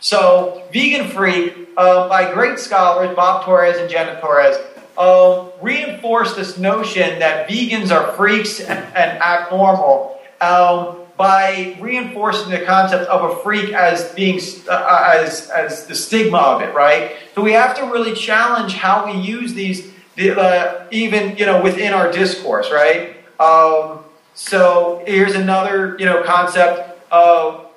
So, Vegan Freak, by great scholars, Bob Torres and Jenna Torres, reinforced this notion that vegans are freaks and act normal by reinforcing the concept of a freak as being as the stigma of it, right? So we have to really challenge how we use these, even within our discourse, right? So here's another concept.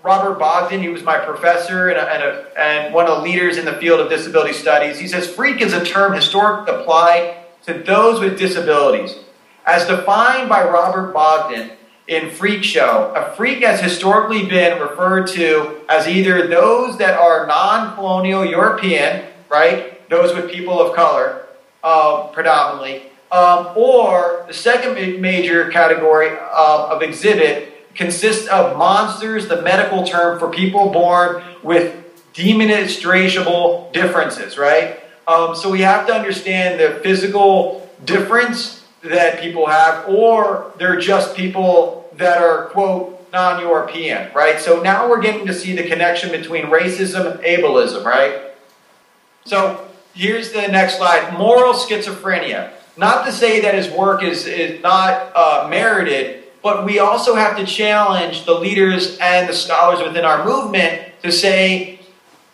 Robert Bogdan, he was my professor and one of the leaders in the field of disability studies. He says, freak is a term historically applied to those with disabilities. As defined by Robert Bogdan in Freak Show, a freak has historically been referred to as either those that are non-colonial European, right, those with people of color, predominantly, or the second major category of exhibit consists of monsters, the medical term for people born with demonstrable differences, right? So we have to understand the physical difference that people have, or they're just people that are, quote, non-European, right? So now we're getting to see the connection between racism and ableism, right? So here's the next slide. Moral schizophrenia. Not to say that his work is not merited, but we also have to challenge the leaders and the scholars within our movement to say,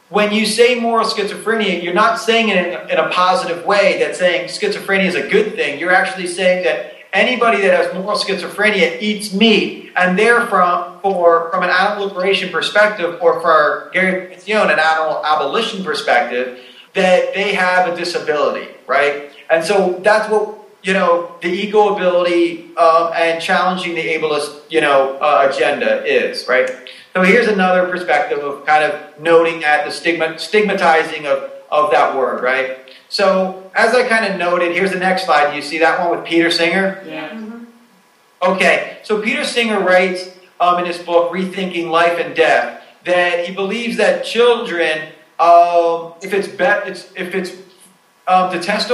when you say moral schizophrenia, you're not saying it in a positive way, that saying schizophrenia is a good thing. You're actually saying that anybody that has moral schizophrenia eats meat, and therefore, from an animal liberation perspective, or for Gary Pincione, an animal abolition perspective, that they have a disability, right? And so that's what the eco-ability and challenging the ableist, agenda is, right? So here's another perspective of kind of noting at the stigmatizing of that word, right? So as I kind of noted, here's the next slide. Do you see that one with Peter Singer? Yeah. Mm-hmm. Okay, so Peter Singer writes in his book, Rethinking Life and Death, that he believes that children, to test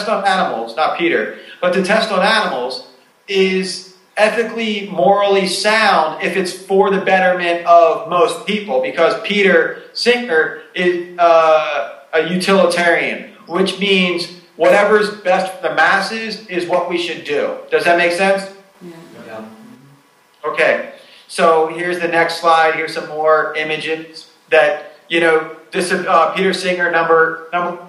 on animals, not Peter, but to test on animals is ethically, morally sound if it's for the betterment of most people, because Peter Singer is a utilitarian, which means whatever's best for the masses is what we should do. Does that make sense? Yeah. Okay, so here's the next slide. Here's some more images that, this is Peter Singer, number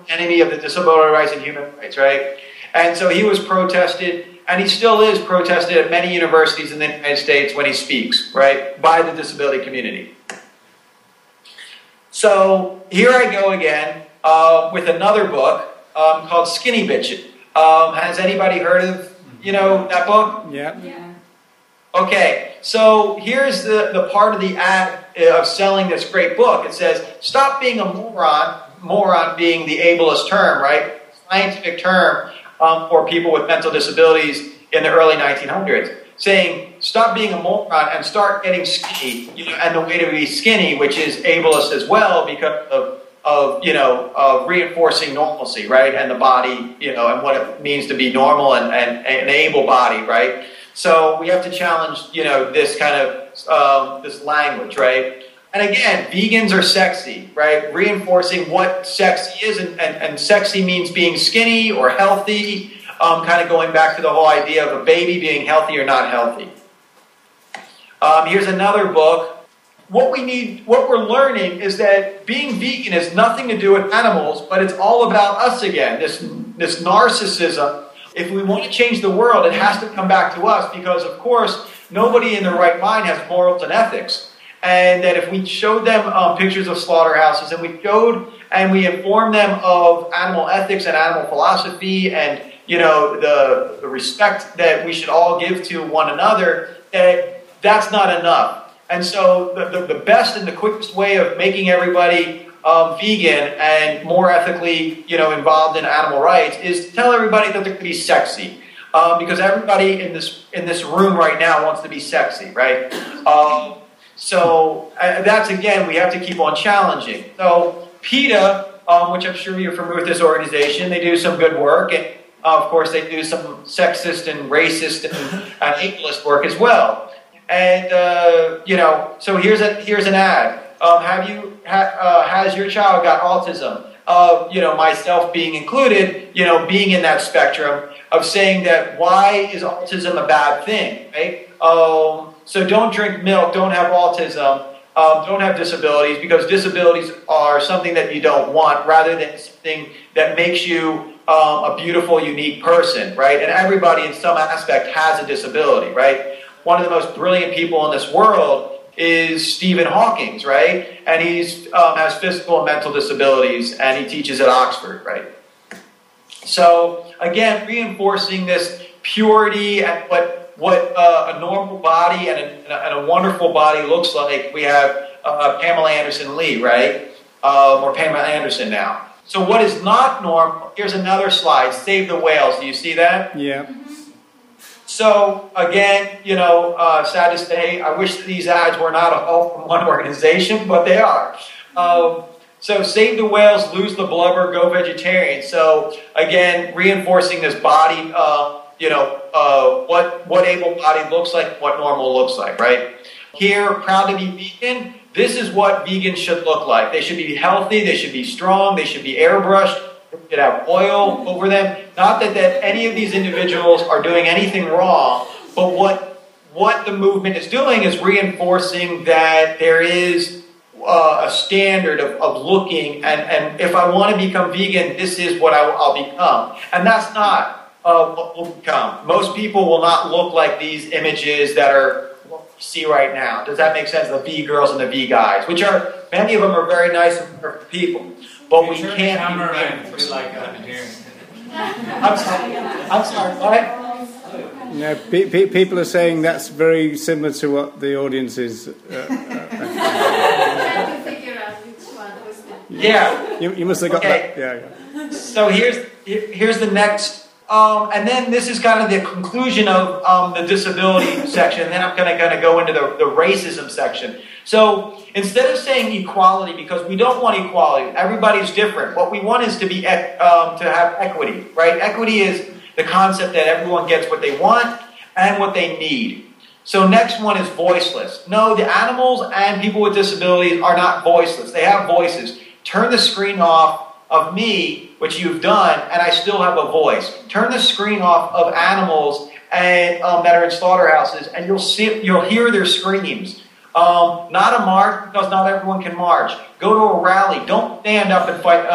enemy of the disability rights and human rights, right? And so he was protested, and he still is protested at many universities in the United States when he speaks, right, by the disability community. So here I go again with another book called Skinny Bitch. Has anybody heard of, that book? Yeah. Okay, so here's the part of the ad of selling this great book. It says, stop being a moron being the ableist term, right? Scientific term for people with mental disabilities in the early 1900s. Saying, stop being a moron and start getting skinny. And the way to be skinny, which is ableist as well, because of reinforcing normalcy, right? And the body, and what it means to be normal and an able body, right? So we have to challenge, this kind of, this language, right? And again, vegans are sexy, right? Reinforcing what sexy is, and sexy means being skinny or healthy, kind of going back to the whole idea of a baby being healthy or not healthy. Here's another book. What we're learning is that being vegan has nothing to do with animals, but it's all about us again, this narcissism. If we want to change the world, it has to come back to us, because, of course, nobody in their right mind has morals and ethics. And that if we showed them pictures of slaughterhouses, and we informed them of animal ethics and animal philosophy, and the respect that we should all give to one another, that's not enough. And so the best and the quickest way of making everybody vegan and more ethically, involved in animal rights is to tell everybody that they're going to be sexy, because everybody in this room right now wants to be sexy, right? So that's, again, we have to keep on challenging. So PETA, which I'm sure you're familiar with this organization, they do some good work, and of course they do some sexist and racist and ableist work as well. And so here's an ad. has your child got autism? Myself being included, being in that spectrum of saying that why is autism a bad thing, right? So don't drink milk, don't have autism, don't have disabilities, because disabilities are something that you don't want rather than something that makes you a beautiful, unique person, right? And everybody in some aspect has a disability, right? One of the most brilliant people in this world is Stephen Hawking, right? And he's has physical and mental disabilities, and he teaches at Oxford, right? So again, reinforcing this purity and what a normal body and a wonderful body looks like. We have Pamela Anderson Lee, right? Or Pamela Anderson now. So what is not normal? Here's another slide. Save the whales. Do you see that? Yeah. So again, sad to say, I wish these ads were not all from one organization, but they are. So save the whales, lose the blubber, go vegetarian. So again, reinforcing this body, what able-bodied looks like, what normal looks like, right? Here, proud to be vegan. This is what vegans should look like. They should be healthy, they should be strong, they should be airbrushed, they should have oil over them. Not that any of these individuals are doing anything wrong, but what the movement is doing is reinforcing that there is a standard of looking, and if I want to become vegan, this is what I'll become. And that's not what will become. Most people will not look like these images that are what we see right now. Does that make sense? The V girls and the V guys, which are, many of them are very nice and perfect people. But we can't be like that here. I'm sorry, what? No, people are saying that's very similar to what the audience is. Yeah. You must have got that. Yeah. So here's the next. And then this is kind of the conclusion of the disability section. And then I'm going to go into the racism section. So instead of saying equality, because we don't want equality, everybody's different. What we want is to be to have equity, right? Equity is the concept that everyone gets what they want and what they need. So next one is voiceless. No, the animals and people with disabilities are not voiceless. They have voices. Turn the screen off of me, which you've done, and I still have a voice. Turn the screen off of animals and that are in slaughterhouses, and you'll hear their screams. Not a march, because not everyone can march. Go to a rally. Don't stand up and fight,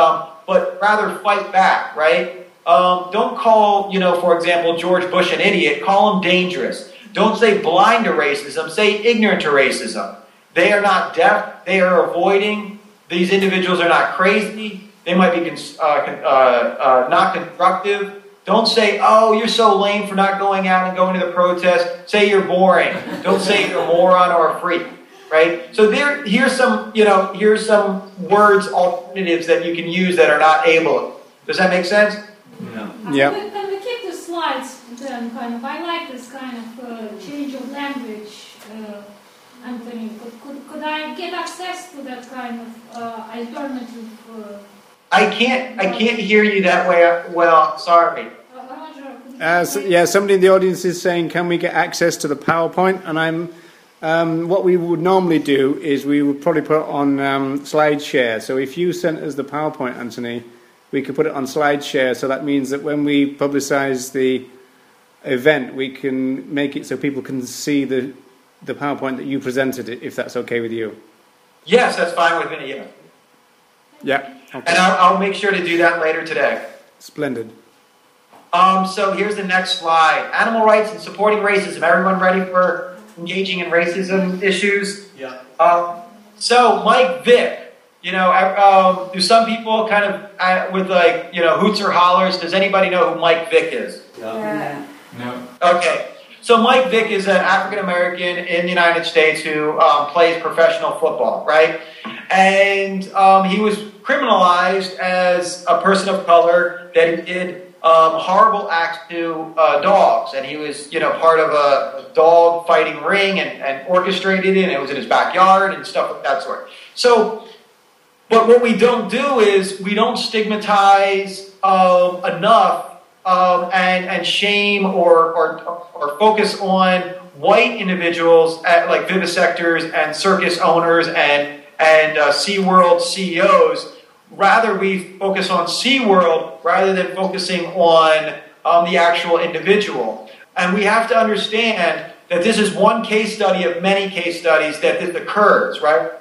but rather fight back, right? Don't call, for example, George Bush an idiot. Call him dangerous. Don't say blind to racism. Say ignorant to racism. They are not deaf. They are avoiding. These individuals are not crazy. They might be not constructive. Don't say, oh, you're so lame for not going out and going to the protest. Say you're boring. Don't say you're a moron or a freak, right? So here's some words, alternatives that you can use that are not ableist. Does that make sense? No. Yeah. Can we keep the slides then, kind of? I like this kind of change of language, Anthony. Could I get access to that kind of alternative? I can't hear you that way. Well, sorry. Somebody in the audience is saying, can we get access to the PowerPoint? And what we would normally do is we would probably put it on SlideShare. So if you sent us the PowerPoint, Anthony, we could put it on SlideShare. So that means that when we publicize the event, we can make it so people can see the PowerPoint that you presented, if that's okay with you. Yes, that's fine with me, yeah. Yeah. Okay. And I'll make sure to do that later today. Splendid. So here's the next slide. Animal rights and supporting racism. Everyone ready for engaging in racism issues? Yeah. So Mike Vick, do some people kind of with hoots or hollers? Does anybody know who Mike Vick is? Yeah. No. Okay. So Mike Vick is an African American in the United States who plays professional football, right? And he was criminalized as a person of color that he did horrible acts to dogs, and he was part of a dog fighting ring and orchestrated it, and it was in his backyard and stuff of that sort. So, but what we don't do is we don't stigmatize enough and shame or focus on white individuals like vivisectors and circus owners and and SeaWorld CEOs. Rather, we focus on SeaWorld rather than focusing on the actual individual. And we have to understand that this is one case study of many case studies that this occurs, right?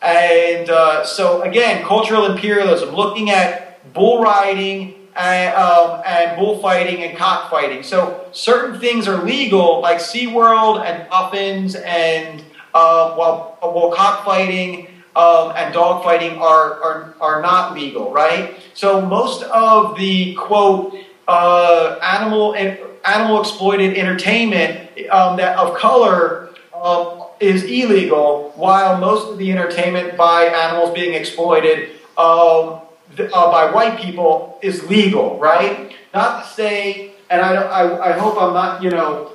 And so again, cultural imperialism, looking at bull riding and bullfighting and cockfighting. So certain things are legal, like SeaWorld and dolphins, and while cockfighting and dogfighting are not legal, right? So most of the quote animal exploited entertainment that of color is illegal, while most of the entertainment by animals being exploited by white people is legal, right? Not to say, and I hope I'm not,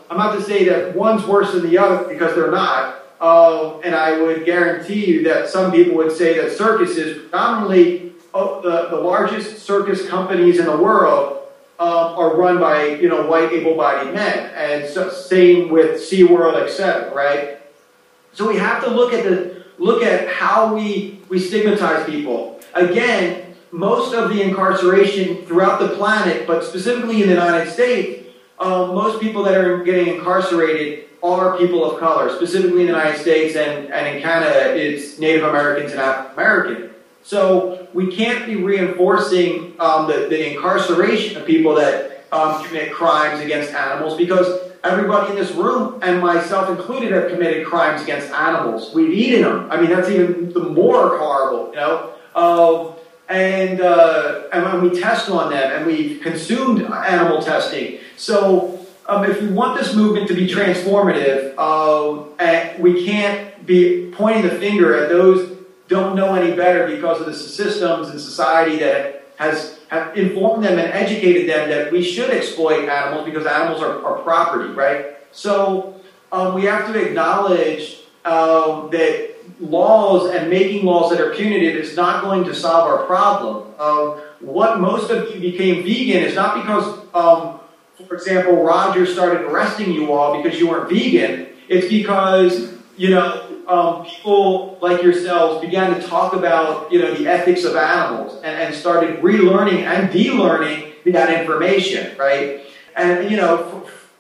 I'm not to say that one's worse than the other, because they're not. And I would guarantee you that some people would say that circuses, predominantly the largest circus companies in the world, are run by white able-bodied men, and so, same with SeaWorld, etc. Right? So we have to look at how we stigmatize people. Again, most of the incarceration throughout the planet, but specifically in the United States, most people that are getting incarcerated are people of color, specifically in the United States, and in Canada, it's Native Americans and African American. So we can't be reinforcing the incarceration of people that commit crimes against animals, because everybody in this room, and myself included, have committed crimes against animals. We've eaten them. I mean, that's even the more horrible, and when we test on them, and we've consumed animal testing. So if we want this movement to be transformative, we can't be pointing the finger at those who don't know any better, because of the systems in society that have informed them and educated them that we should exploit animals because animals are property, right? So we have to acknowledge that laws and making laws that are punitive is not going to solve our problem. What most of you became vegan is not because, for example, Roger started arresting you all because you weren't vegan. It's because, people like yourselves began to talk about, the ethics of animals, and started relearning and de-learning that information, right? And,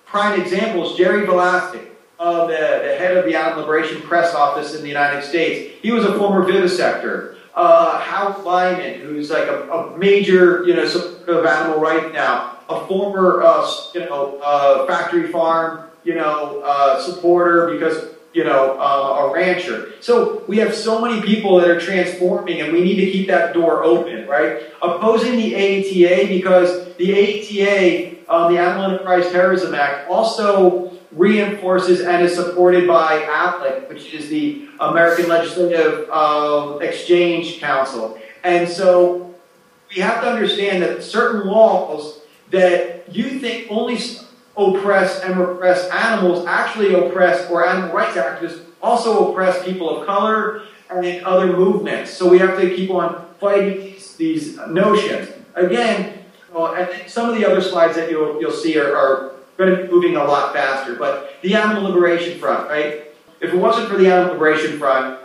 prime examples, Jerry Velasquez, the head of the Animal Liberation Press Office in the United States. He was a former vivisector. Howard Lyman, who's like a major, supporter of animal rights now, a former, factory farm, supporter, because a rancher. So we have so many people that are transforming, and we need to keep that door open, right? Opposing the AETA, because the AETA, the Animal Enterprise Terrorism Act, also reinforces and is supported by ALEC, which is the American Legislative Exchange Council. And so we have to understand that certain laws that you think only oppress and repress animals actually oppress, or animal rights activists also oppress people of color and other movements. So we have to keep on fighting these notions. Again, I think some of the other slides that you'll see are going to be moving a lot faster. But the Animal Liberation Front, right? If it wasn't for the Animal Liberation Front,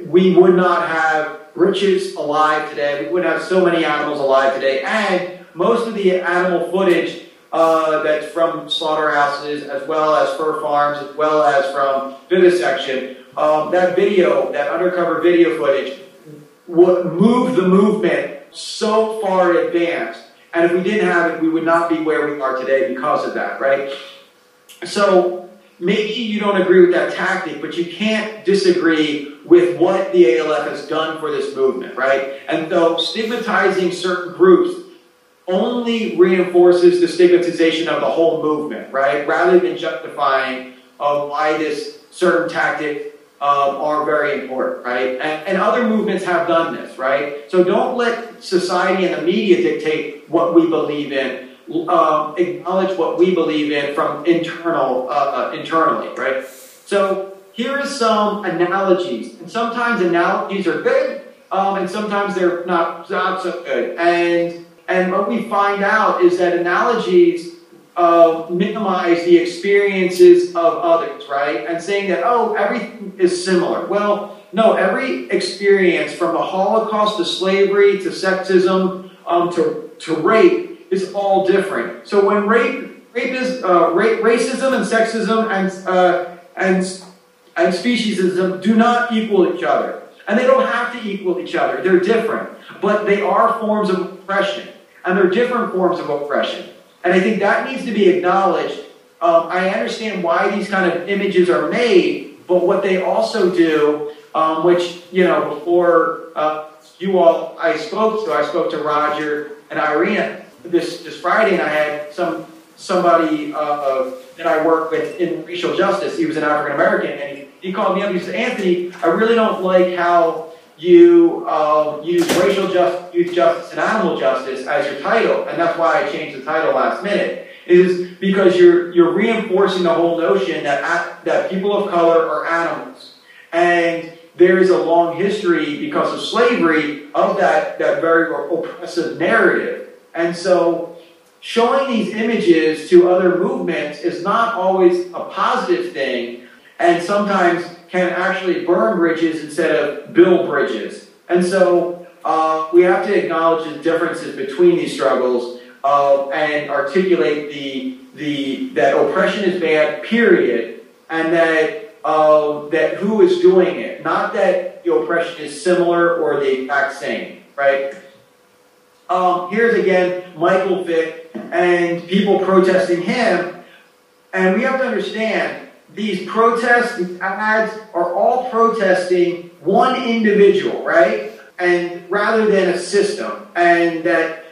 we would not have riches alive today. We wouldn't have so many animals alive today. And most of the animal footage that's from slaughterhouses, as well as fur farms, as well as from vivisection, that video, that undercover video footage, would move the movement so far advanced. And if we didn't have it, we would not be where we are today because of that, right? So maybe you don't agree with that tactic, but you can't disagree with what the ALF has done for this movement, right? And though stigmatizing certain groups only reinforces the stigmatization of the whole movement, right? Rather than justifying why this certain tactic are very important, right? And other movements have done this, right? So don't let society and the media dictate what we believe in. Acknowledge what we believe in from internally, right? So here are some analogies. And sometimes analogies are good, and sometimes they're not so good. And what we find out is that analogies minimize the experiences of others, right? And saying that, oh, everything is similar. Well, no, every experience from the Holocaust to slavery to sexism to rape is all different. So when racism and sexism and speciesism do not equal each other. And they don't have to equal each other. They're different. But they are forms of oppression. And they're different forms of oppression. And I think that needs to be acknowledged. I understand why these kind of images are made, but what they also do, which, you know, before you all, I spoke to Roger and Irina this Friday, and I had somebody that I work with in racial justice. He was an African American, and he called me up. He said, "Anthony, I really don't like how you use racial justice, youth justice, and animal justice as your title," and that's why I changed the title last minute. Is because you're reinforcing the whole notion that people of color are animals, and there is a long history because of slavery of that very oppressive narrative, and so. Showing these images to other movements is not always a positive thing, and sometimes can actually burn bridges instead of build bridges. And so we have to acknowledge the differences between these struggles and articulate that oppression is bad, period, and that who is doing it, not that the oppression is similar or the exact same, right? Here's again Michael Vick and people protesting him, and we have to understand these protests, these ads are all protesting one individual, right? And rather than a system, and that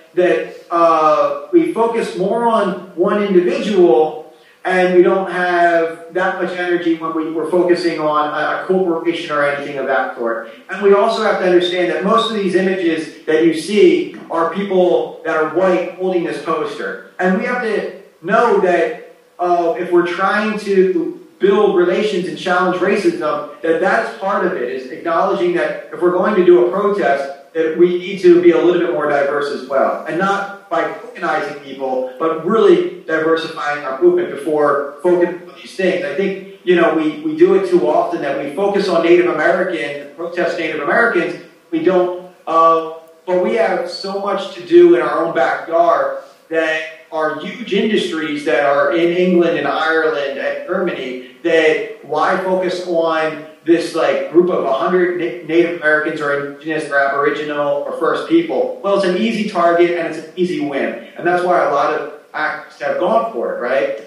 we focus more on one individual, and we don't have that much energy when we're focusing on a corporation or anything of that sort. And we also have to understand that most of these images that you see are people that are white holding this poster. And we have to know that if we're trying to build relations and challenge racism, that's part of it, is acknowledging that if we're going to do a protest, that we need to be a little bit more diverse as well. And not by tokenizing people, but really diversifying our movement before focusing on these things. I think, you know, we do it too often that we focus on Native Americans, protest Native Americans. We don't, but we have so much to do in our own backyard that are huge industries that are in England and Ireland and Germany, that why focus on this like group of 100 Native Americans or Indigenous or Aboriginal or First People? Well, it's an easy target and it's an easy win. And that's why a lot of activists have gone for it, right?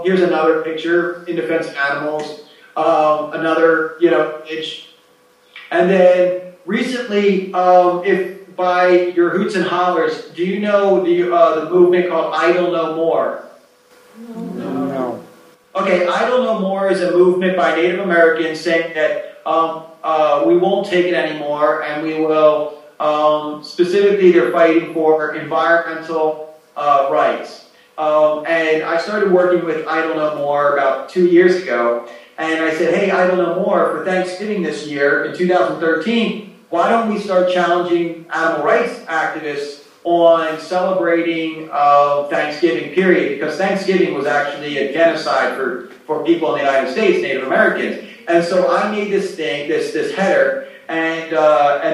Here's another picture in defense of animals. Another, you know, itch. And then recently, if by your hoots and hollers, do you know the movement called Idle No More? No. Okay, Idle No More is a movement by Native Americans saying that we won't take it anymore, and we will, specifically they're fighting for environmental rights. And I started working with Idle No More about 2 years ago, and I said, hey, Idle No More, for Thanksgiving this year, in 2013, why don't we start challenging animal rights activists on celebrating Thanksgiving, period, because Thanksgiving was actually a genocide for people in the United States, Native Americans. And so I made this thing, this header, and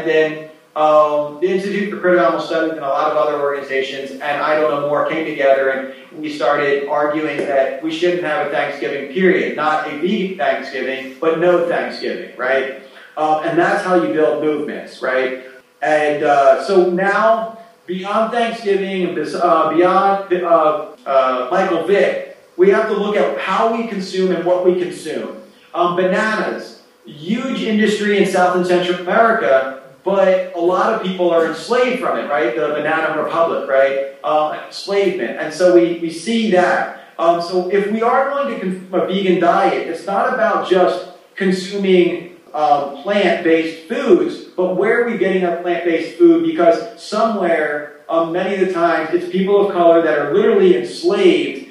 then the Institute for Critical Animal Studies and a lot of other organizations and I Don't Know More came together, and we started arguing that we shouldn't have a Thanksgiving, period, not a vegan Thanksgiving, but no Thanksgiving, right? And that's how you build movements, right? And so now, beyond Thanksgiving and beyond Michael Vick, we have to look at how we consume and what we consume. Bananas, huge industry in South and Central America, but a lot of people are enslaved from it, right? The Banana Republic, right? Enslavement. And so we see that. So if we are going to consume a vegan diet, it's not about just consuming plant-based foods, but where are we getting our plant-based food? Because somewhere, many of the times, it's people of color that are literally enslaved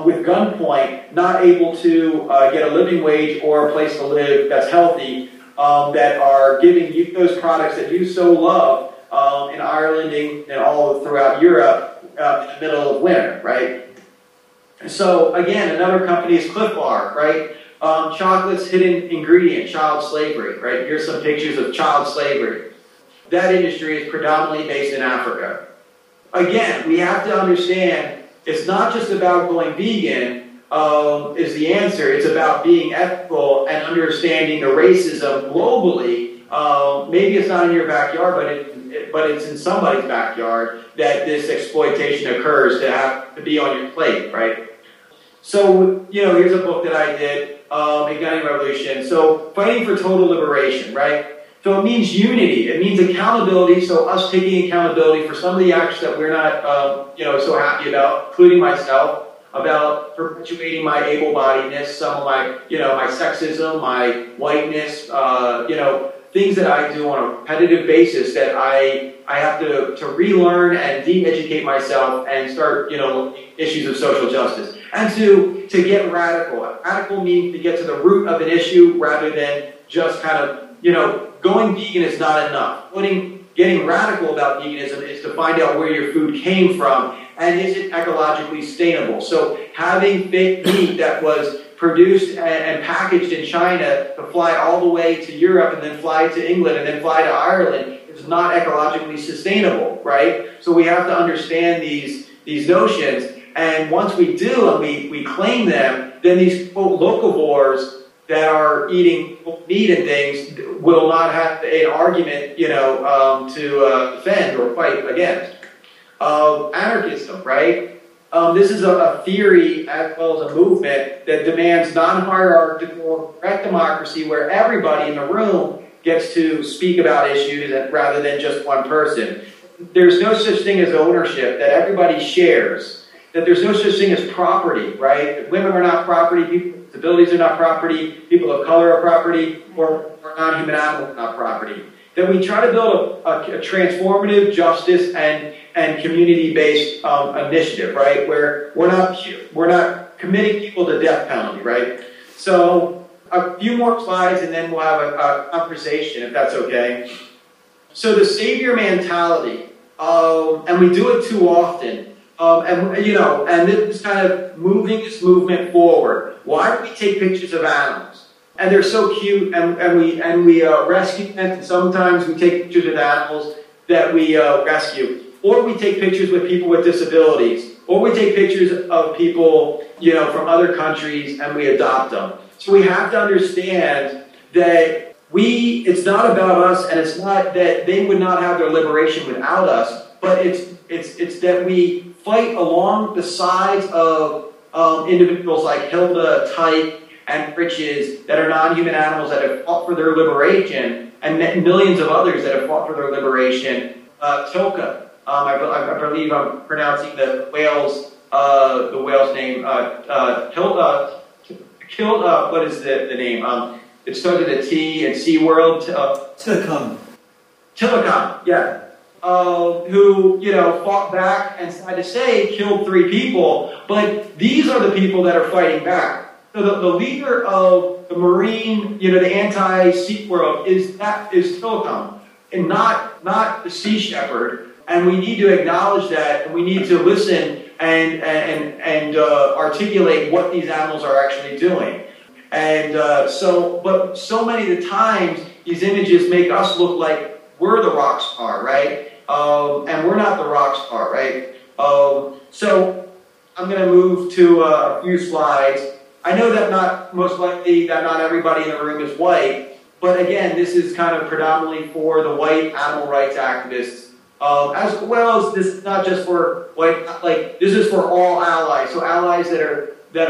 with gunpoint, not able to get a living wage or a place to live that's healthy, that are giving you those products that you so love in Ireland and all throughout Europe in the middle of winter, right? So again, another company is Cliff Bar, right? Chocolate's hidden ingredient, child slavery, right? Here's some pictures of child slavery. That industry is predominantly based in Africa. Again, we have to understand it's not just about going vegan is the answer. It's about being ethical and understanding the racism globally. Maybe it's not in your backyard, but it's in somebody's backyard that this exploitation occurs to have to be on your plate, right? So, here's a book that I did, Igniting Revolution. So, fighting for total liberation, right? So it means unity. It means accountability. So us taking accountability for some of the acts that we're not, so happy about, including myself, about perpetuating my able-bodiedness, some of my, my sexism, my whiteness, things that I do on a repetitive basis that I have to relearn and de-educate myself and start, issues of social justice. And to get radical. Radical means to get to the root of an issue rather than just kind of, going vegan is not enough. Getting radical about veganism is to find out where your food came from and is it ecologically sustainable. So having fake meat that was produced and packaged in China to fly all the way to Europe and then fly to England and then fly to Ireland is not ecologically sustainable, right? So we have to understand these notions, and once we do and we claim them, then these quote locavores that are eating meat and things will not have an argument, to defend or fight against. Anarchism, right? This is a theory as well as a movement that demands non-hierarchical direct democracy where everybody in the room gets to speak about issues rather than just one person. There's no such thing as ownership, that everybody shares. That there's no such thing as property, right? Women are not property, people with disabilities are not property, people of color are property, or non-human animals are not property. That we try to build a transformative justice and community-based initiative, right? Where we're not committing people to death penalty, right? So a few more slides and then we'll have a conversation, if that's okay. So the savior mentality, and we do it too often. And this is kind of moving this movement forward. Why do we take pictures of animals? And they're so cute, and we rescue them, and sometimes we take pictures of animals that we rescue. Or we take pictures with people with disabilities. Or we take pictures of people, from other countries, and we adopt them. So we have to understand that it's not about us, and it's not that they would not have their liberation without us, but it's that we fight along the sides of individuals like Hilda, Tyke, and Britches that are non-human animals that have fought for their liberation, and millions of others that have fought for their liberation. Tilka, I believe I'm pronouncing the whale's name. What is the name? It started with a T in SeaWorld. Tillicum, yeah. Who, fought back and sad to say killed 3 people, but these are the people that are fighting back. So the leader of the Marine, the anti-sea world is Tillicum, and not the Sea Shepherd. And we need to acknowledge that, and we need to listen and articulate what these animals are actually doing. And but so many of the times, these images make us look like we're the rock star, right? And we're not the rock star, right? So I'm going to move to a few slides. I know that most likely not everybody in the room is white, but again, this is kind of predominantly for the white animal rights activists, as well as this, not just for white, this is for all allies. So allies that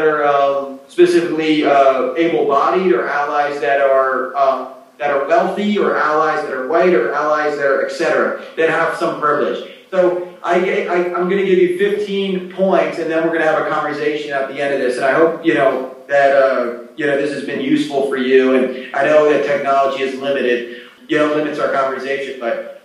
are specifically able-bodied, or allies that are wealthy, or allies that are white, or allies that are etc. that have some privilege. So I'm going to give you 15 points, and then we're going to have a conversation at the end of this. And I hope that this has been useful for you. And I know that technology is limited, limits our conversation. But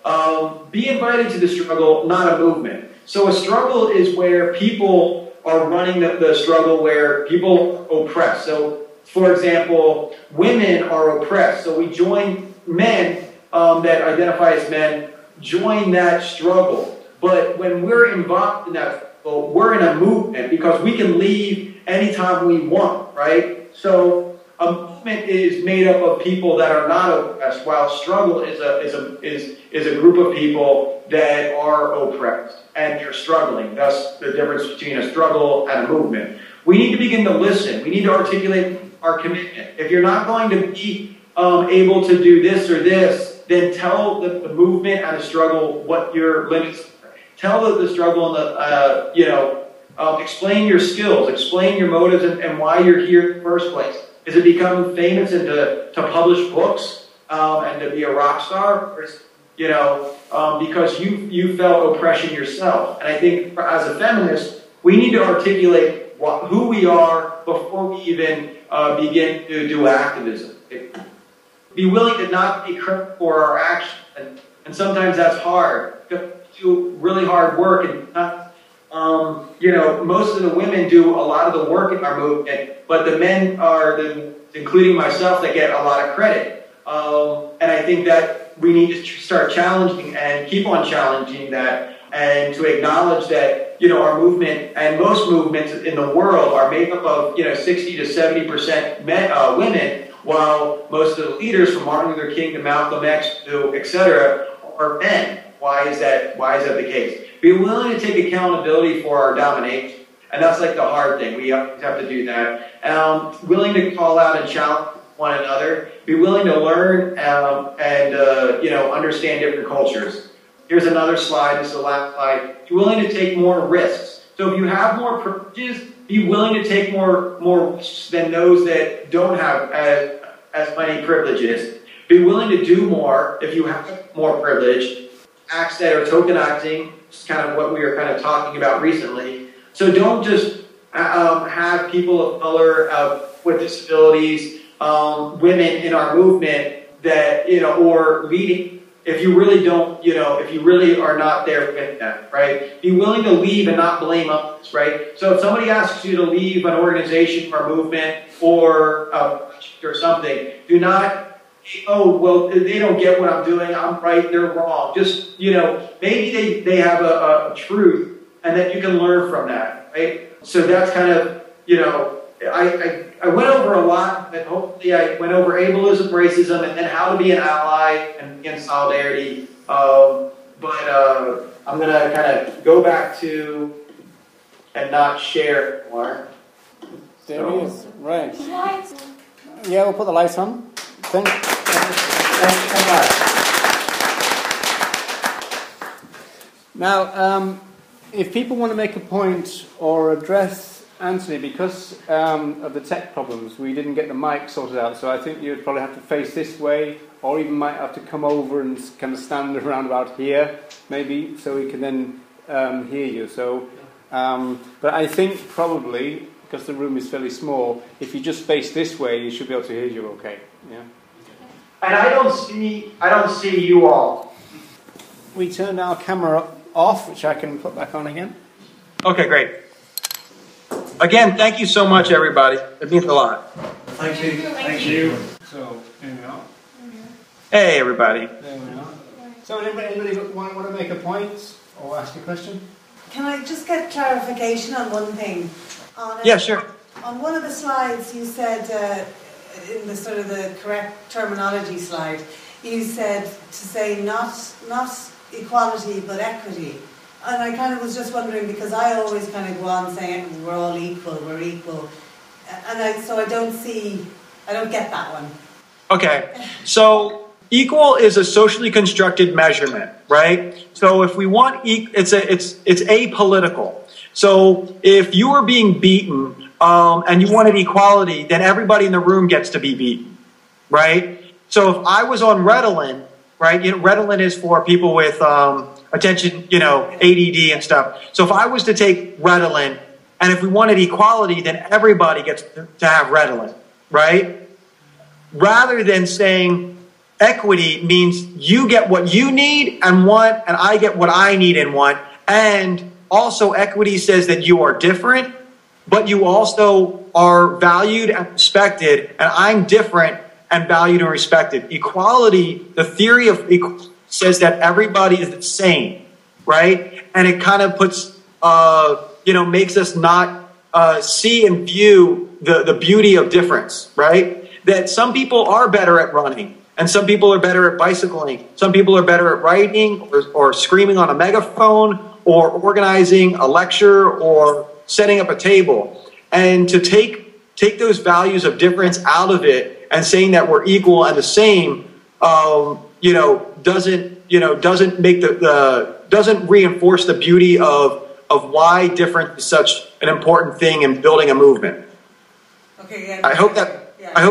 be invited to the struggle, not a movement. So a struggle is where people are running the struggle, where people oppress. So, for example, women are oppressed. So we join men that identify as men, join that struggle. But when we're involved in that struggle, we're in a movement because we can leave anytime we want, right? So a movement is made up of people that are not oppressed, while struggle is a group of people that are oppressed and they're struggling. That's the difference between a struggle and a movement. We need to begin to listen. We need to articulate our commitment. If you're not going to be able to do this or this, then tell the movement and the struggle what your limits are. Tell the struggle and explain your skills, explain your motives and why you're here in the first place. Is it become famous and to publish books and to be a rock star? Or is, because you felt oppression yourself. And I think as a feminist, we need to articulate who we are before we even begin to do activism. Be willing to not be critical for our actions. And sometimes that's hard. We do really hard work and most of the women do a lot of the work in our movement, but the men are, including myself, that get a lot of credit. And I think that we need to start challenging and keep on challenging that, and to acknowledge that, our movement and most movements in the world are made up of, 60 to 70% women, while most of the leaders from Martin Luther King to Malcolm X to etc. are men. Why is that the case? Be willing to take accountability for our domination. And that's like the hard thing. We have to do that. Willing to call out and challenge one another. Be willing to learn and understand different cultures. Here's another slide. This is the last slide. Be willing to take more risks. So if you have more privileges, be willing to take more risks than those that don't have as many privileges. Be willing to do more if you have more privilege. Acts that are tokenizing, is kind of what we were kind of talking about recently. So don't just have people of color with disabilities, women in our movement that, or leading, if you really don't, if you really are not there with them, right? Be willing to leave and not blame others, right? So if somebody asks you to leave an organization or movement or something, do not, oh, well, they don't get what I'm doing, I'm right, they're wrong. Just, maybe they have a truth and that you can learn from that, right? So that's kind of, I went over a lot, but hopefully I went over ableism, racism, and then how to be an ally and in solidarity. But I'm going to kind of go back to and not share more. There he is, right. Yeah, we'll put the lights on. Thank you so much. Now, if people want to make a point or address Anthony, because of the tech problems, we didn't get the mic sorted out, so I think you'd probably have to face this way, or even might have to come over and kind of stand around about here, maybe, so we can then hear you. So, but I think probably, because the room is fairly small, if you just face this way, you should be able to hear you okay. Yeah. And I don't see you all. We turned our camera off, which I can put back on again. Okay, great. Again, thank you so much, everybody. It means a lot. Thank you. Thank you. So, here we are. Hey, everybody. There we are. So, anybody want to make a point or ask a question? Can I just get clarification on one thing? Yeah, sure. On one of the slides, you said, in the sort of the correct terminology slide, you said to say not equality but equity. And I kind of was just wondering, because I always kind of go on saying we're all equal, we're equal. And so I don't get that one. Okay, so equal is a socially constructed measurement, right? So if we want, it's apolitical. So if you are being beaten and you wanted equality, then everybody in the room gets to be beaten, right? So if I was on Ritalin, right? Ritalin is for people with attention, ADD and stuff. So if I was to take Ritalin, and if we wanted equality, then everybody gets to have Ritalin, right? Rather than saying equity means you get what you need and want, and I get what I need and want. And also equity says that you are different, but you also are valued and respected, and I'm different and valued and respected. Equality, the theory of equality says that everybody is the same, right? And it kind of puts, makes us not see and view the beauty of difference, right? that some people are better at running, and some people are better at bicycling. Some people are better at writing or screaming on a megaphone or organizing a lecture or setting up a table. And to take those values of difference out of it and saying that we're equal and the same, doesn't make doesn't reinforce the beauty of why difference is such an important thing in building a movement. Okay, yeah. I hope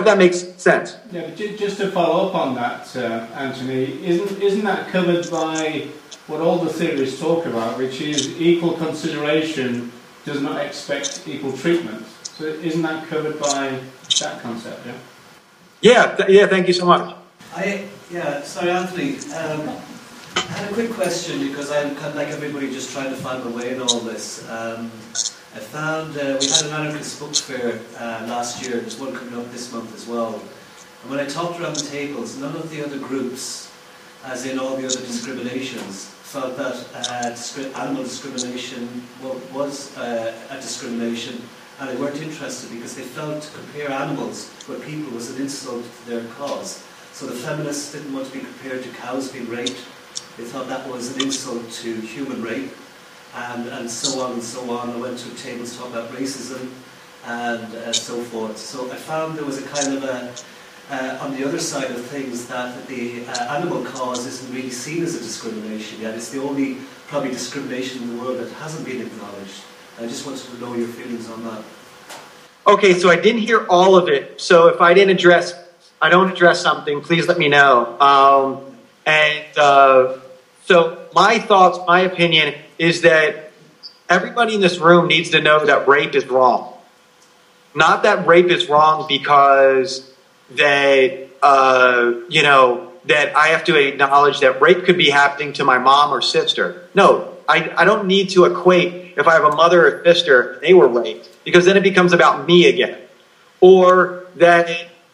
that makes sense. Yeah, but just to follow up on that, Anthony, isn't that covered by what all the theorists talk about, which is equal consideration does not expect equal treatment? So isn't that covered by that concept? Yeah. Yeah. Thank you so much. Sorry, Anthony. I had a quick question because I'm kind of like everybody, just trying to find my way in all this. I found we had an anarchist book fair last year. There's one coming up this month as well. And when I talked around the tables, none of the other groups, as in all the other discriminations, felt that animal discrimination was a discrimination, and they weren't interested because they felt to compare animals with people was an insult to their cause. So the feminists didn't want to be compared to cows being raped. They thought that was an insult to human rape, and so on and so on. I went to tables talking about racism and so forth. So I found there was a kind of on the other side of things, that the animal cause isn't really seen as a discrimination yet. It's the only probably discrimination in the world that hasn't been acknowledged. I just wanted to know your feelings on that. Okay, so I didn't hear all of it. So if I don't address something, please let me know. So my thoughts, my opinion is that everybody in this room needs to know that rape is wrong. Not that rape is wrong because that I have to acknowledge that rape could be happening to my mom or sister. No, I don't need to equate if I have a mother or sister and they were raped, because then it becomes about me again. Or that,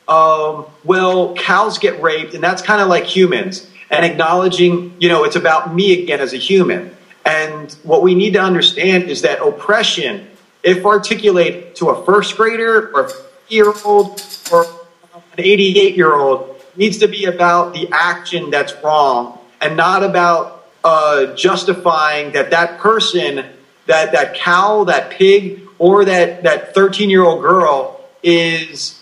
cows get raped, and that's kind of like humans. And acknowledging, it's about me again as a human. And what we need to understand is that oppression, if articulated to a first grader or a 50-year-old or an 88-year-old, needs to be about the action that's wrong and not about justifying that person, that cow, that pig, or that 13-year-old girl is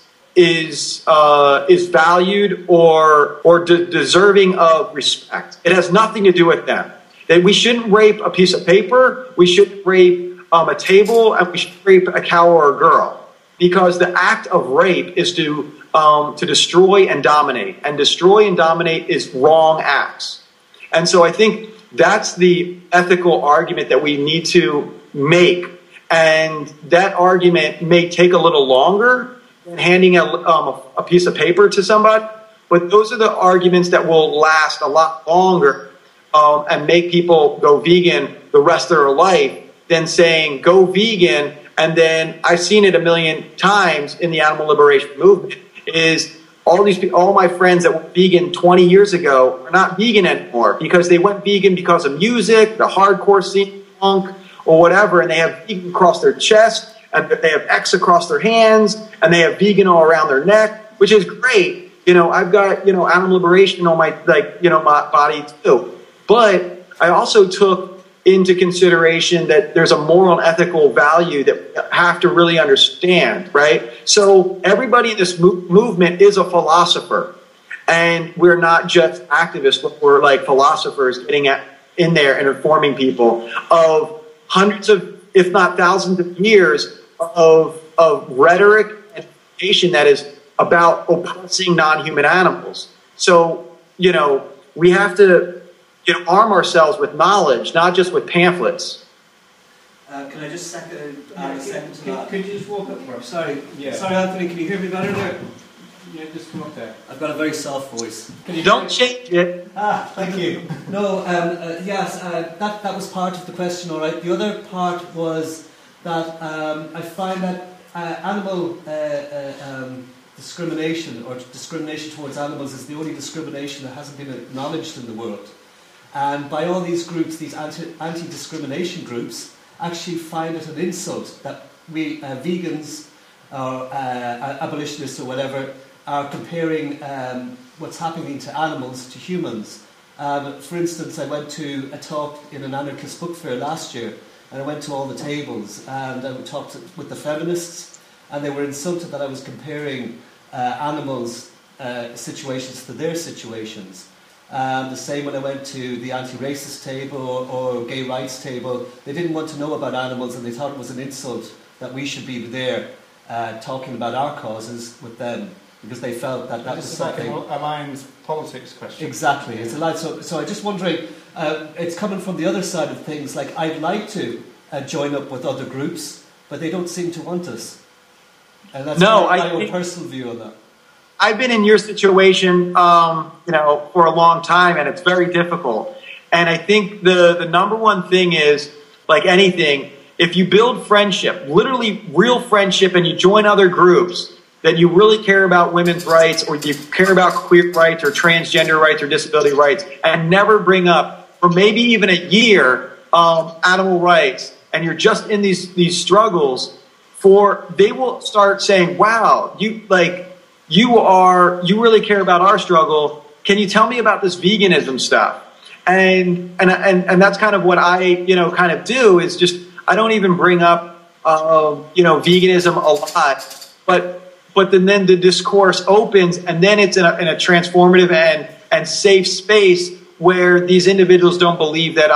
valued or deserving of respect. It has nothing to do with them. That we shouldn't rape a piece of paper, we shouldn't rape a table, and we shouldn't rape a cow or a girl. Because the act of rape is to destroy and dominate. And destroy and dominate is wrong acts. And so I think that's the ethical argument that we need to make. And that argument may take a little longer than handing a piece of paper to somebody. But those are the arguments that will last a lot longer and make people go vegan the rest of their life than saying go vegan. And then I've seen it a million times in the animal liberation movement is all my friends that were vegan 20 years ago are not vegan anymore because they went vegan because of music, the hardcore scene, punk, or whatever, and they have vegan across their chest, and they have X across their hands, and they have vegan all around their neck, which is great. I've got, animal liberation on my, my body too. But I also took into consideration that there's a moral and ethical value that we have to really understand, right? So everybody in this movement is a philosopher, and we're not just activists, but we're like philosophers getting in there and informing people of hundreds of, if not thousands of years of rhetoric and education that is about oppressing non-human animals. So, we have to arm ourselves with knowledge, not just with pamphlets. Can I just add a second to that? Could you just walk up for us? Sorry, Anthony, can you hear me better there? Yeah, just come up there. I've got a very soft voice. Don't change it. Thank you. No, yes, that was part of the question, all right. The other part was that I find that animal discrimination or discrimination towards animals is the only discrimination that hasn't been acknowledged in the world. And by all these groups, these anti-discrimination groups, actually find it an insult that we vegans or abolitionists or whatever are comparing what's happening to animals to humans. For instance, I went to a talk in an anarchist book fair last year, and I went to all the tables, and I talked with the feminists, and they were insulted that I was comparing animals' situations to their situations. The same when I went to the anti-racist table or gay rights table. They didn't want to know about animals, and they thought it was an insult that we should be there talking about our causes with them, because they felt that was something... aligned politics question. Exactly. It's aligned. So I'm just wondering, it's coming from the other side of things. Like, I'd like to join up with other groups, but they don't seem to want us. And that's my own personal view on that. I've been in your situation, for a long time, and it's very difficult. And I think the number one thing is, like anything, if you build friendship, literally real friendship, and you join other groups that you really care about women's rights, or you care about queer rights or transgender rights or disability rights, and never bring up for maybe even a year animal rights, and you're just in these struggles, they will start saying, wow, you really care about our struggle. Can you tell me about this veganism stuff? And that's kind of what I kind of do, is just, I don't even bring up veganism a lot, but then the discourse opens, and then it's in a transformative and safe space where these individuals don't believe that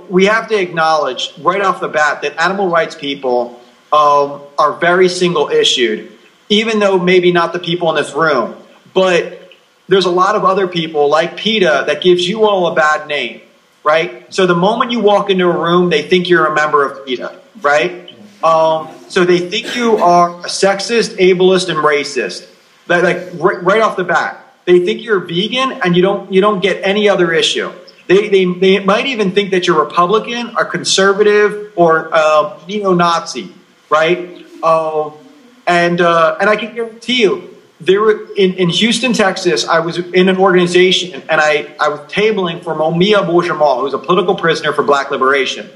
we have to acknowledge right off the bat that animal rights people are very single-issued, even though maybe not the people in this room. But there's a lot of other people like PETA that gives you all a bad name, right? So the moment you walk into a room, they think you're a member of PETA, right? So they think you are a sexist, ableist, and racist. Right off the bat. They think you're vegan, and you don't get any other issue. They might even think that you're Republican or conservative or neo-Nazi, right? And I can guarantee you, in Houston, Texas, I was in an organization, and I was tabling for Momia Bourjamal, who's a political prisoner for black liberation.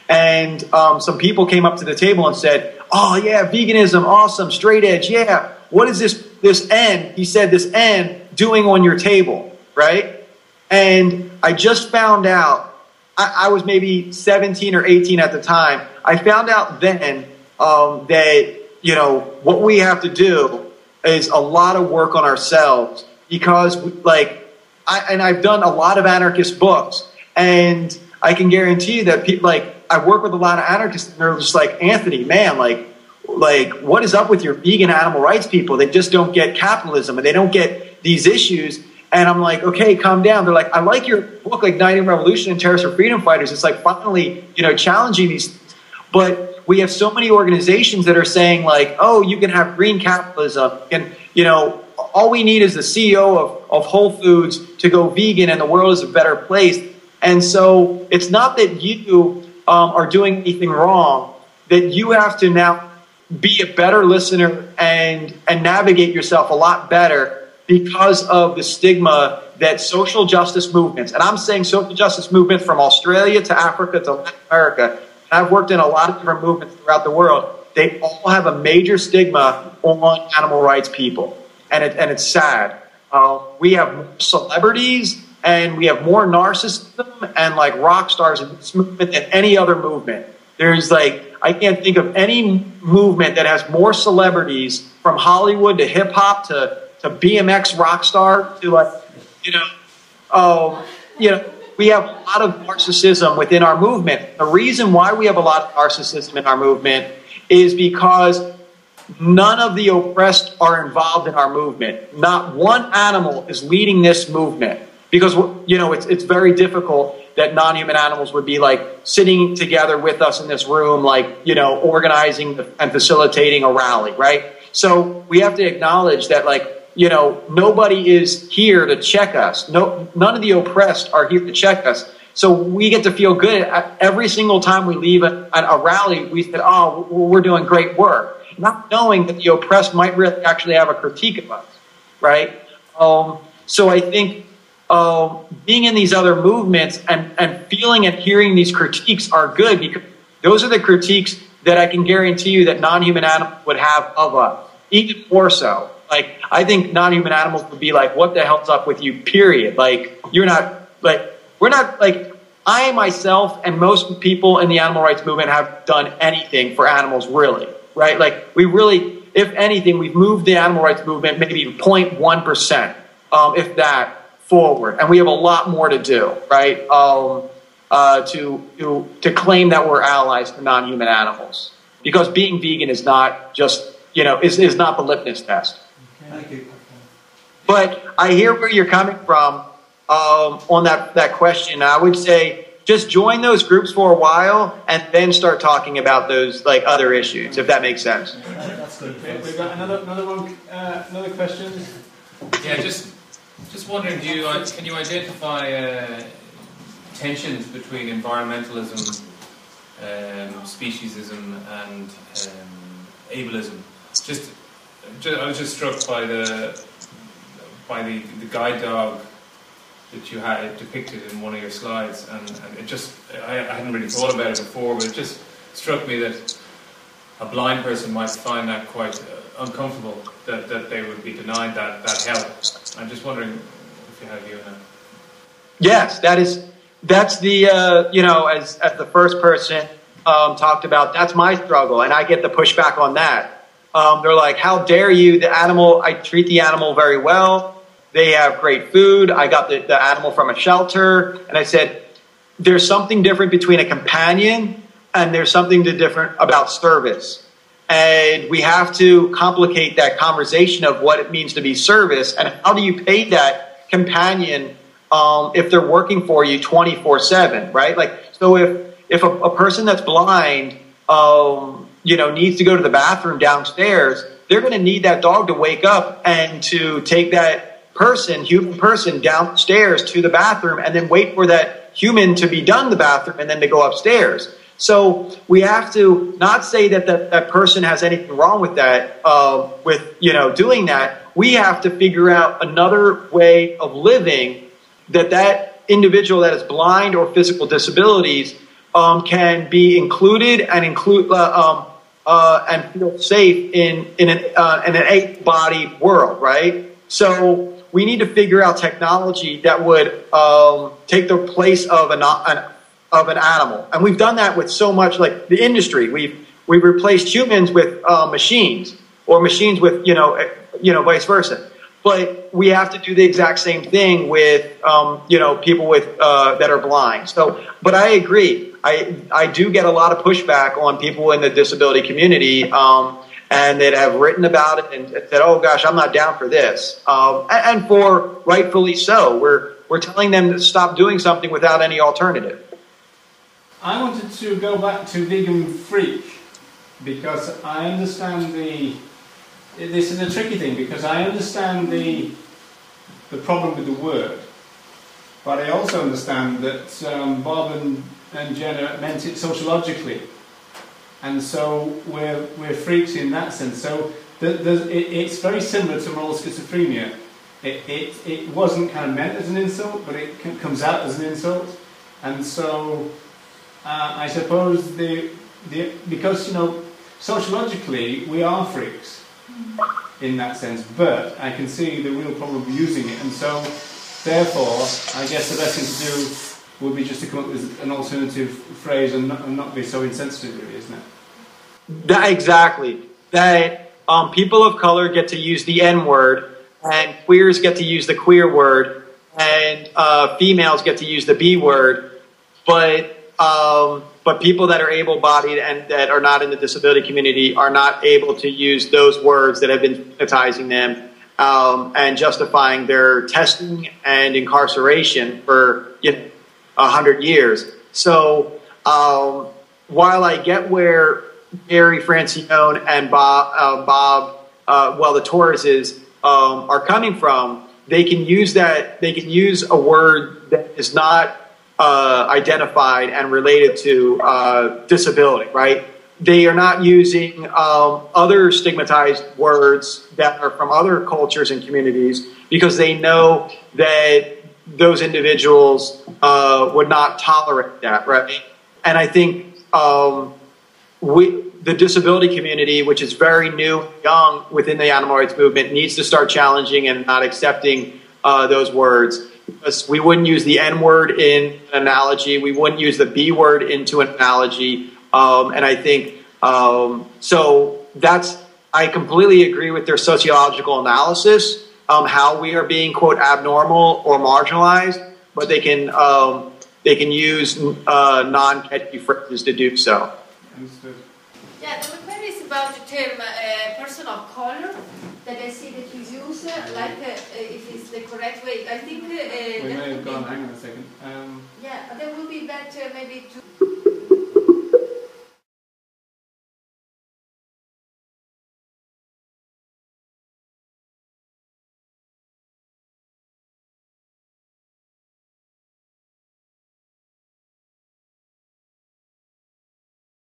And some people came up to the table and said, oh, yeah, veganism, awesome, straight edge, yeah. What is this N, he said, this N doing on your table, right? And I just found out, I was maybe 17 or 18 at the time. I found out then that, what we have to do is a lot of work on ourselves, because I've done a lot of anarchist books, and I can guarantee you that people, I work with a lot of anarchists, and they're just like, Anthony, man, what is up with your vegan animal rights people? They just don't get capitalism, and they don't get these issues. And I'm like, okay, calm down. They're like, I like your book, Igniting Revolution and Terrorists for Freedom Fighters. It's like finally, challenging these things. But we have so many organizations that are saying oh, you can have green capitalism, and all we need is the CEO of Whole Foods to go vegan, and the world is a better place. And so it's not that you are doing anything wrong, that you have to now be a better listener and navigate yourself a lot better because of the stigma that social justice movements, and I'm saying social justice movements from Australia to Africa to Latin America, and I've worked in a lot of different movements throughout the world, they all have a major stigma on animal rights people. And it's sad. We have more celebrities, and we have more narcissism and rock stars in this movement than any other movement. There's I can't think of any movement that has more celebrities, from Hollywood to hip hop to BMX rock star to we have a lot of narcissism within our movement. The reason why we have a lot of narcissism in our movement is because none of the oppressed are involved in our movement. Not one animal is leading this movement, because it's very difficult that non-human animals would be sitting together with us in this room, organizing and facilitating a rally, right? So we have to acknowledge that nobody is here to check us. None of the oppressed are here to check us. So we get to feel good every single time we leave a rally. We said, oh, we're doing great work, not knowing that the oppressed might really actually have a critique of us, right? So I think being in these other movements and feeling and hearing these critiques are good, because those are the critiques that I can guarantee you that non-human animals would have of us, even more so. Like, I think non-human animals would be like, what the hell's up with you, period. Like, you're not, like, we're not, like, I myself and most people in the animal rights movement have done anything for animals, really, right? Like, we really, if anything, we've moved the animal rights movement maybe 0.1%, if that, forward. And we have a lot more to do, right? To claim that we're allies to non-human animals. Because being vegan is not just, you know, is not the litmus test. Thank you. But I hear where you're coming from on that question. I would say just join those groups for a while and then start talking about those like other issues, if that makes sense. That's good. Okay, we've got another one, another question. Yeah, just wondering, can you identify tensions between environmentalism, speciesism, and ableism? I was just struck by the guide dog that you had depicted in one of your slides, and it just I hadn't really thought about it before, but it just struck me that a blind person might find that quite uncomfortable, that they would be denied that help. I'm just wondering if you have a view on that. Yes, that's the you know, as the first person talked about, that's my struggle, and I get the pushback on that. They're like, how dare you, I treat the animal very well, they have great food, I got the animal from a shelter, and I said, there's something different between a companion and there's something different about service. And we have to complicate that conversation of what it means to be service, and how do you pay that companion if they're working for you 24/7, right? Like, so if a person that's blind, you know, needs to go to the bathroom downstairs, they're going to need that dog to wake up and to take that human person downstairs to the bathroom and then wait for that human to be done the bathroom and then to go upstairs. So we have to not say that person has anything wrong with that, with, you know, doing that. We have to figure out another way of living that individual that is blind or physical disabilities can be included and and feel safe in an able-bodied world, right? So we need to figure out technology that would take the place of an animal, and we've done that with so much, like the industry. We've replaced humans with machines, or machines with you know vice versa. But we have to do the exact same thing with you know, people with that are blind. So, but I agree. I do get a lot of pushback on people in the disability community, and that have written about it and said, "Oh gosh, I'm not down for this," and for rightfully so. We're telling them to stop doing something without any alternative. I wanted to go back to vegan freak, because I understand this is a tricky thing, because I understand the problem with the word, but I also understand that Bob and Jenna meant it sociologically, and so we're freaks in that sense. So it's very similar to moral schizophrenia. It wasn't kind of meant as an insult, but it comes out as an insult, and so I suppose because you know, sociologically we are freaks in that sense, but I can see the real problem of using it, and so therefore I guess the best thing to do would be just to come up with an alternative phrase and not be so insensitive, really, isn't it? Exactly. That people of color get to use the N word, and queers get to use the queer word, and females get to use the B word, but people that are able-bodied and that are not in the disability community are not able to use those words that have been stigmatizing them and justifying their testing and incarceration for 100 years. So while I get where Gary Francione and Bob the Torreses are coming from, they can use that. They can use a word that is not identified and related to disability, right? They are not using other stigmatized words that are from other cultures and communities, because they know that those individuals would not tolerate that, right? And I think the disability community, which is very new, young within the animal rights movement, needs to start challenging and not accepting those words. Because we wouldn't use the N word in an analogy. We wouldn't use the B word into an analogy. And I think, so I completely agree with their sociological analysis, how we are being, quote, abnormal or marginalized, but they can use non-catchy phrases to do so. Understood. Yeah, the query is about the term person of color that I see that you use, if it's the correct way. I think we may have gone, hang on a second. yeah, that would be better maybe to